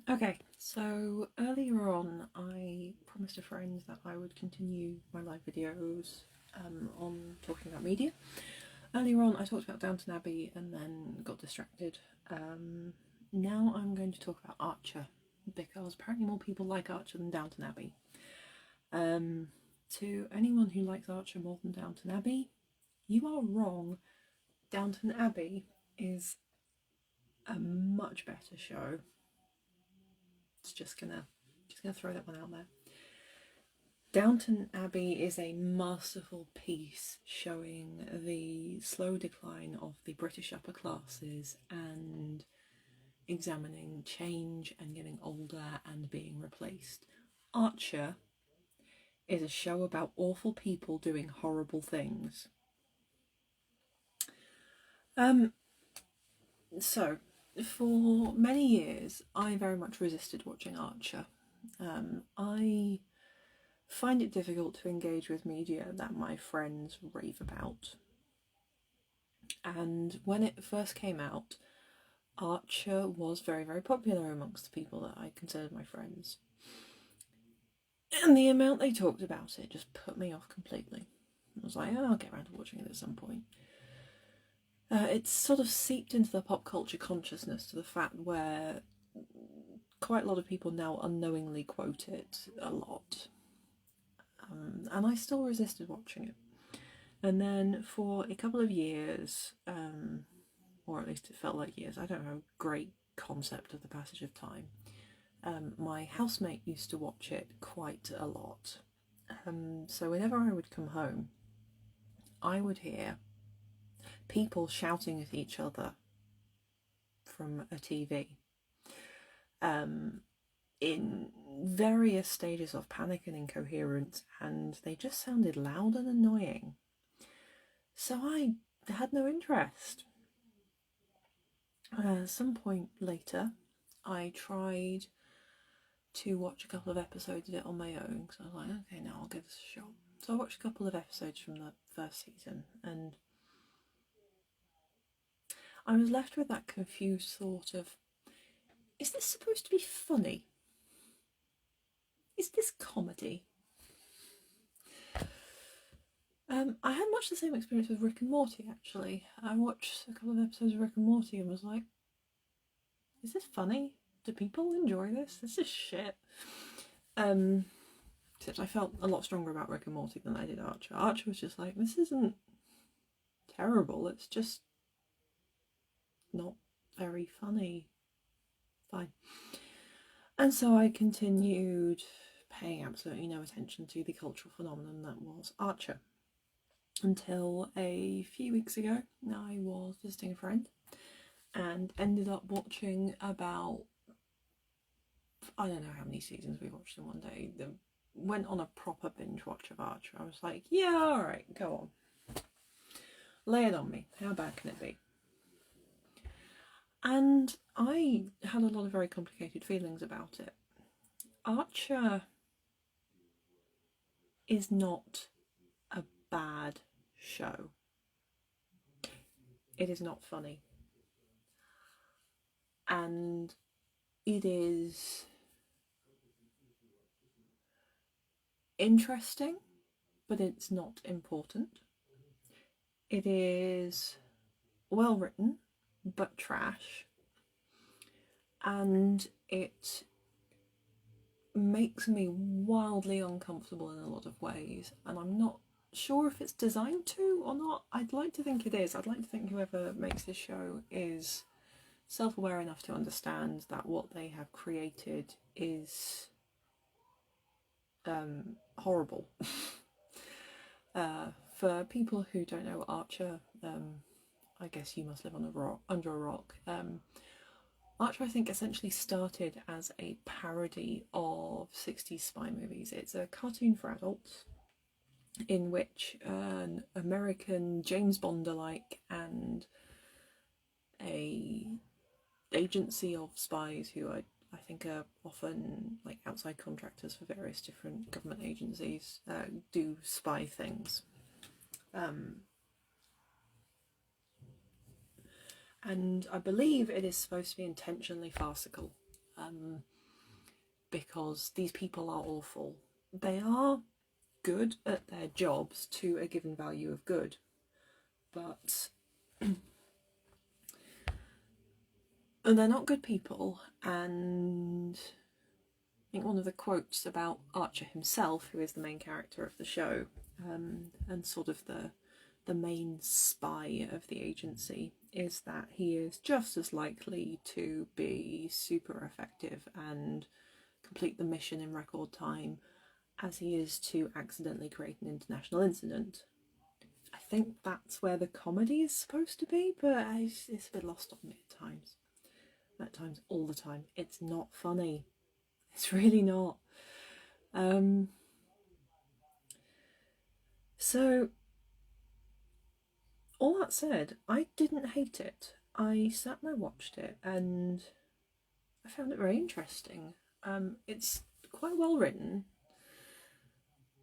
Okay, so earlier on I promised a friend that I would continue my live videos on talking about media. Earlier on I talked about Downton Abbey and then got distracted. Now I'm going to talk about Archer because apparently more people like Archer than Downton Abbey. To anyone who likes Archer more than Downton Abbey, you are wrong. Downton Abbey is a much better show. It's just gonna throw that one out there. Downton Abbey is a masterful piece showing the slow decline of the British upper classes and examining change and getting older and being replaced. Archer is a show about awful people doing horrible things. So, for many years, I very much resisted watching Archer. I find it difficult to engage with media that my friends rave about. And when it first came out, Archer was very, very popular amongst the people that I considered my friends. And the amount they talked about it just put me off completely. I was like, oh, I'll get around to watching it at some point. It's sort of seeped into the pop culture consciousness to the fact where quite a lot of people now unknowingly quote it a lot. And I still resisted watching it. And then for a couple of years, or at least it felt like years, I don't know, great concept of the passage of time. My housemate used to watch it quite a lot. So whenever I would come home, I would hear people shouting at each other from a TV in various stages of panic and incoherence, and they just sounded loud and annoying. So I had no interest. At some point later, I tried to watch a couple of episodes of it on my own because I was like, okay, now I'll give this a shot. So I watched a couple of episodes from the first season and I was left with that confused thought of, is this supposed to be funny? Is this comedy? I had much the same experience with Rick and Morty, actually. I watched a couple of episodes of Rick and Morty and was like, is this funny? Do people enjoy this? This is shit. Except I felt a lot stronger about Rick and Morty than I did Archer. Archer was just like, this isn't terrible, it's just not very funny. Fine. And so I continued paying absolutely no attention to the cultural phenomenon that was Archer. Until a few weeks ago, I was visiting a friend and ended up watching about, I don't know how many seasons we watched in one day. Went on a proper binge watch of Archer. I was like, yeah, alright, go on. Lay it on me. How bad can it be? And I had a lot of very complicated feelings about it. Archer is not a bad show. It is not funny. And it is interesting, but it's not important. It is well written, but trash. And it makes me wildly uncomfortable in a lot of ways, and I'm not sure if it's designed to or not. I'd like to think it is. I'd like to think whoever makes this show is self-aware enough to understand that what they have created is horrible. For people who don't know Archer, I guess you must live on under a rock. Archer, I think, essentially started as a parody of 60s spy movies. It's a cartoon for adults in which an American James Bond-alike and a agency of spies who I think are often like outside contractors for various different government agencies do spy things. And I believe it is supposed to be intentionally farcical. because these people are awful. They are good at their jobs to a given value of good, but and they're not good people. And I think one of the quotes about Archer himself, who is the main character of the show, and sort of the main spy of the agency, is that he is just as likely to be super effective and complete the mission in record time as he is to accidentally create an international incident. I think that's where the comedy is supposed to be, but it's a bit lost on me at times. At times, all the time. It's not funny. It's really not. So, all that said, I didn't hate it. I sat and I watched it, and I found it very interesting. It's quite well written.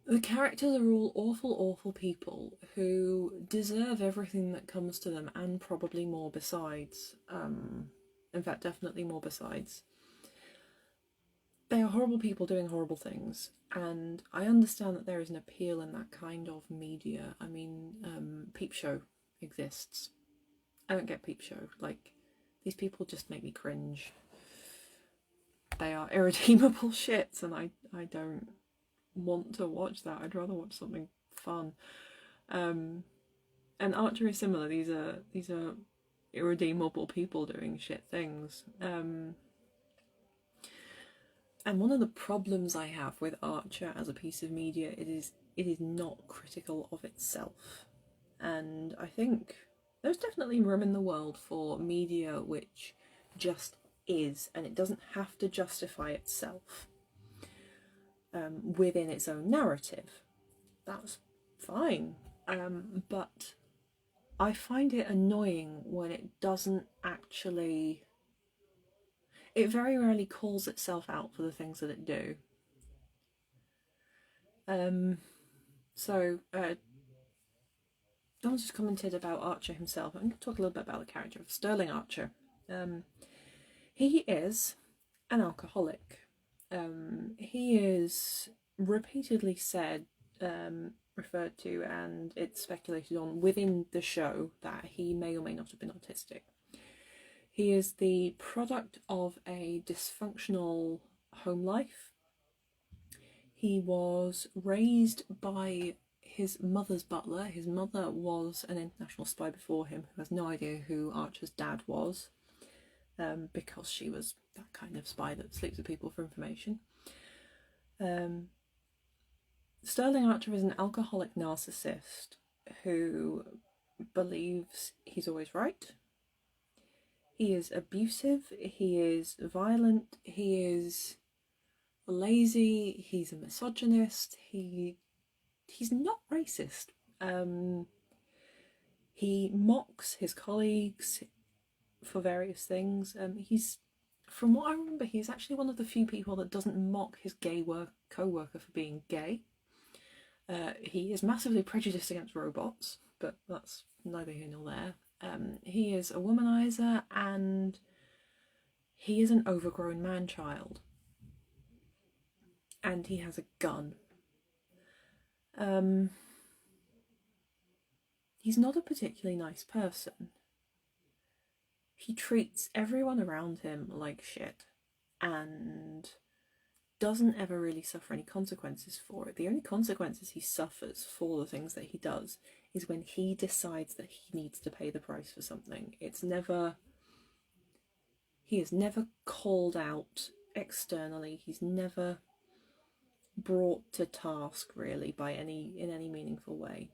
The characters are all awful, awful people who deserve everything that comes to them, and probably more besides. In fact, definitely more besides. They are horrible people doing horrible things, and I understand that there is an appeal in that kind of media. I mean, Peep Show exists. I don't get Peep Show. Like, these people just make me cringe. They are irredeemable shits, and I don't want to watch that. I'd rather watch something fun. And Archer is similar. These are irredeemable people doing shit things. And one of the problems I have with Archer as a piece of media, it is not critical of itself. And I think there's definitely room in the world for media which just is, and it doesn't have to justify itself within its own narrative. That's fine. But I find it annoying when it doesn't actually... It very rarely calls itself out for the things that it do. Donald's just commented about Archer himself. I'm going to talk a little bit about the character of Sterling Archer. He is an alcoholic. He is repeatedly said, referred to, and it's speculated on within the show that he may or may not have been autistic. He is the product of a dysfunctional home life. He was raised by his mother's butler. His mother was an international spy before him who has no idea who Archer's dad was, because she was that kind of spy that sleeps with people for information. Sterling Archer is an alcoholic narcissist who believes he's always right. He is abusive, he is violent, he is lazy, he's a misogynist, he's not racist. He mocks his colleagues for various things. He's, from what I remember, he's actually one of the few people that doesn't mock his gay co-worker for being gay. He is massively prejudiced against robots, but that's neither here nor there. He is a womanizer, and he is an overgrown man-child. And he has a gun. He's not a particularly nice person. He treats everyone around him like shit, and doesn't ever really suffer any consequences for it. The only consequences he suffers for the things that he does is when he decides that he needs to pay the price for something. He is never called out externally. He's never brought to task really in any meaningful way.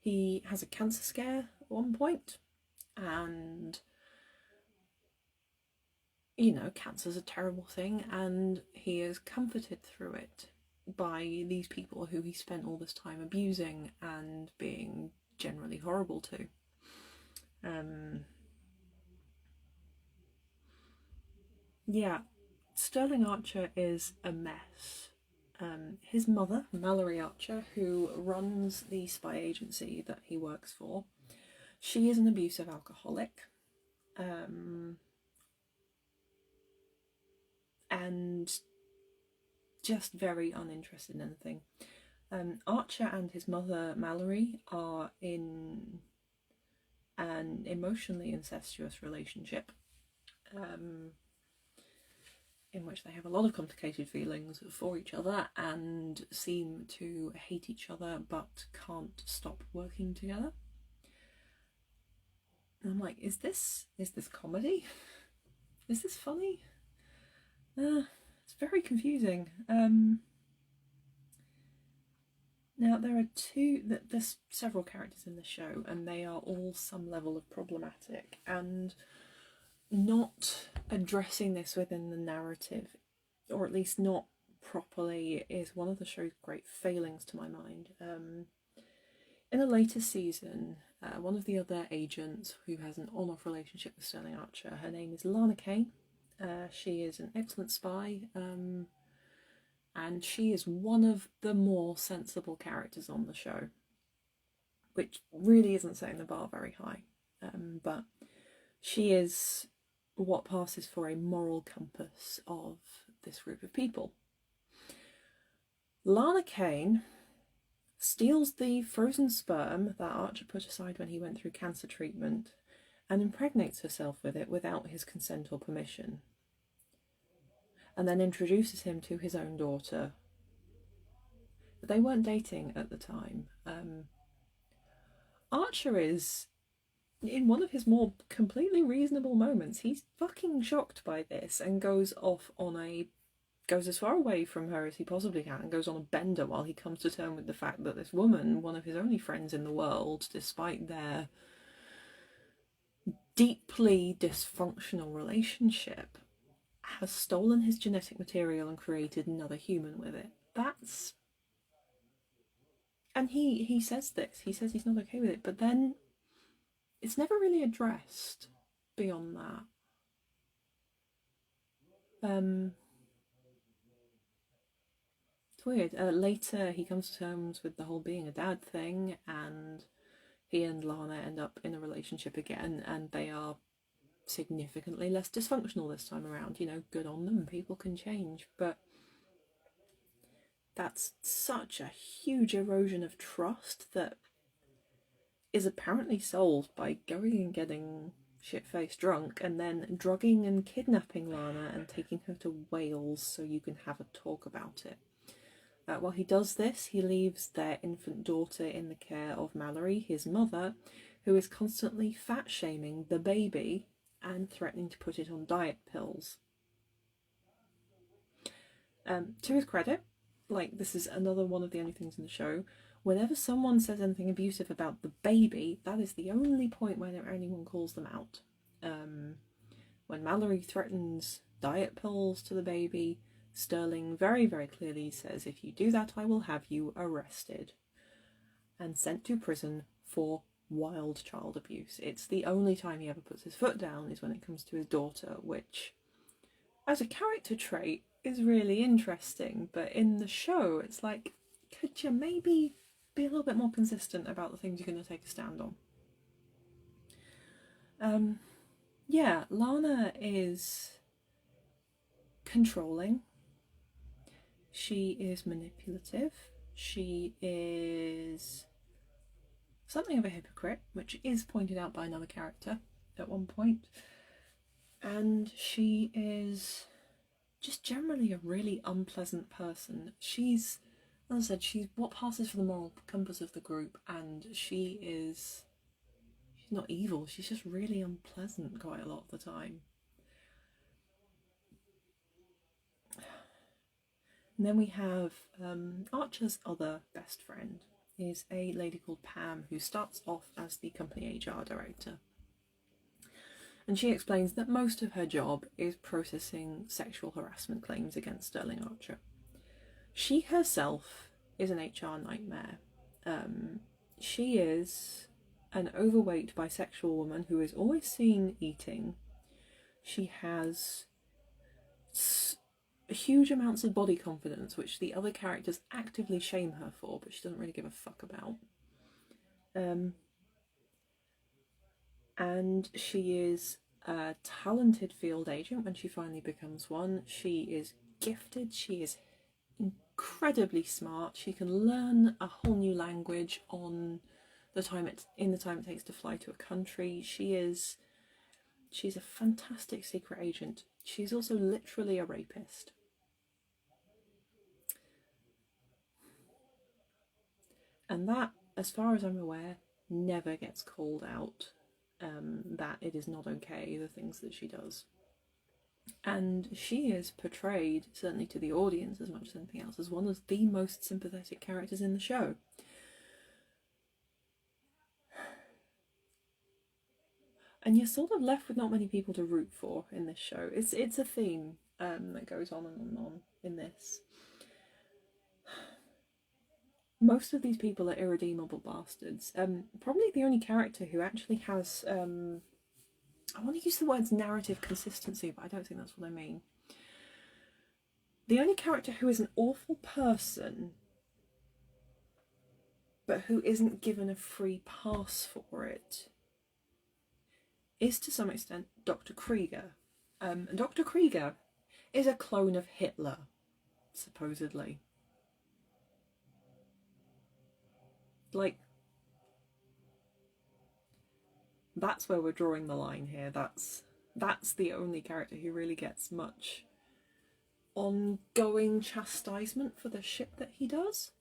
He has a cancer scare at one point, and cancer's a terrible thing, and he is comforted through it by these people who he spent all this time abusing and being generally horrible to. Sterling Archer is a mess. His mother, Mallory Archer, who runs the spy agency that he works for, she is an abusive alcoholic. and just very uninterested in anything. Archer and his mother Mallory are in an emotionally incestuous relationship, in which they have a lot of complicated feelings for each other and seem to hate each other but can't stop working together. And I'm like, is this comedy? Is this funny? It's very confusing. Now there's several characters in the show, and they are all some level of problematic, and not addressing this within the narrative, or at least not properly, is one of the show's great failings to my mind. In a later season, one of the other agents who has an on-off relationship with Sterling Archer, her name is Lana Kane. She is an excellent spy, and she is one of the more sensible characters on the show, which really isn't setting the bar very high, but she is what passes for a moral compass of this group of people. Lana Kane steals the frozen sperm that Archer put aside when he went through cancer treatment and impregnates herself with it without his consent or permission, and then introduces him to his own daughter. But they weren't dating at the time. Archer is, in one of his more completely reasonable moments, he's fucking shocked by this and goes as far away from her as he possibly can and goes on a bender while he comes to terms with the fact that this woman, one of his only friends in the world, despite their deeply dysfunctional relationship, has stolen his genetic material and created another human with it. And he says this. He says he's not okay with it, but then it's never really addressed beyond that. It's weird. Later, he comes to terms with the whole being a dad thing, and he and Lana end up in a relationship again, and they are significantly less dysfunctional this time around. You know, good on them. People can change, but that's such a huge erosion of trust that is apparently solved by going and getting shit-faced drunk and then drugging and kidnapping Lana and taking her to Wales so you can have a talk about it. While he does this, he leaves their infant daughter in the care of Mallory, his mother, who is constantly fat-shaming the baby and threatening to put it on diet pills. To his credit, like, this is another one of the only things in the show, whenever someone says anything abusive about the baby, that is the only point where anyone calls them out. When Mallory threatens diet pills to the baby, Sterling very, very clearly says, if you do that, I will have you arrested and sent to prison for wild child abuse. It's the only time he ever puts his foot down is when it comes to his daughter, which, as a character trait, is really interesting. But in the show, it's like, could you maybe be a little bit more consistent about the things you're going to take a stand on? Yeah, Lana is controlling. She is manipulative. She is something of a hypocrite, which is pointed out by another character at one point. And she is just generally a really unpleasant person. She's, as I said, she's what passes for the moral compass of the group, and she's not evil, she's just really unpleasant quite a lot of the time. And then we have Archer's other best friend is a lady called Pam, who starts off as the company HR director. And she explains that most of her job is processing sexual harassment claims against Sterling Archer. She herself is an HR nightmare. She is an overweight bisexual woman who is always seen eating. She has huge amounts of body confidence, which the other characters actively shame her for, but she doesn't really give a fuck about. And she is a talented field agent when she finally becomes one. She is gifted, she is incredibly smart, she can learn a whole new language in the time it takes to fly to a country. She's a fantastic secret agent. She's also literally a rapist. And that, as far as I'm aware, never gets called out, that it is not okay, the things that she does. And she is portrayed, certainly to the audience as much as anything else, as one of the most sympathetic characters in the show. And you're sort of left with not many people to root for in this show. It's a theme that goes on and on and on in this. Most of these people are irredeemable bastards. Probably the only character who actually has, I want to use the words narrative consistency, but I don't think that's what I mean. The only character who is an awful person, but who isn't given a free pass for it, is to some extent Dr. Krieger. Dr. Krieger is a clone of Hitler, supposedly. Like, that's where we're drawing the line here. That's the only character who really gets much ongoing chastisement for the shit that he does.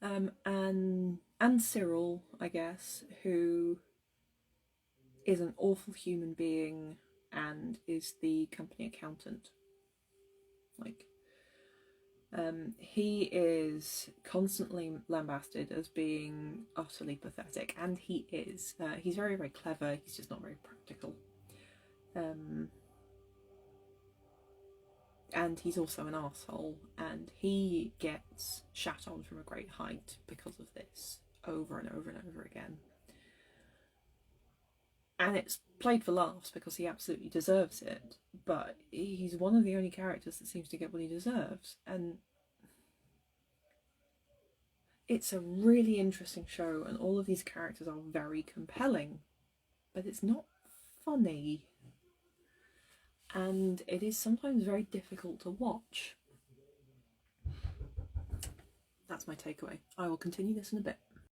And Cyril, I guess, who is an awful human being and is the company accountant. Like, he is constantly lambasted as being utterly pathetic, and he is. He's very, very clever, he's just not very practical. And he's also an arsehole, and he gets shat on from a great height because of this, over and over and over again. And it's played for laughs because he absolutely deserves it, but he's one of the only characters that seems to get what he deserves. And it's a really interesting show, and all of these characters are very compelling, but it's not funny. And it is sometimes very difficult to watch. That's my takeaway. I will continue this in a bit.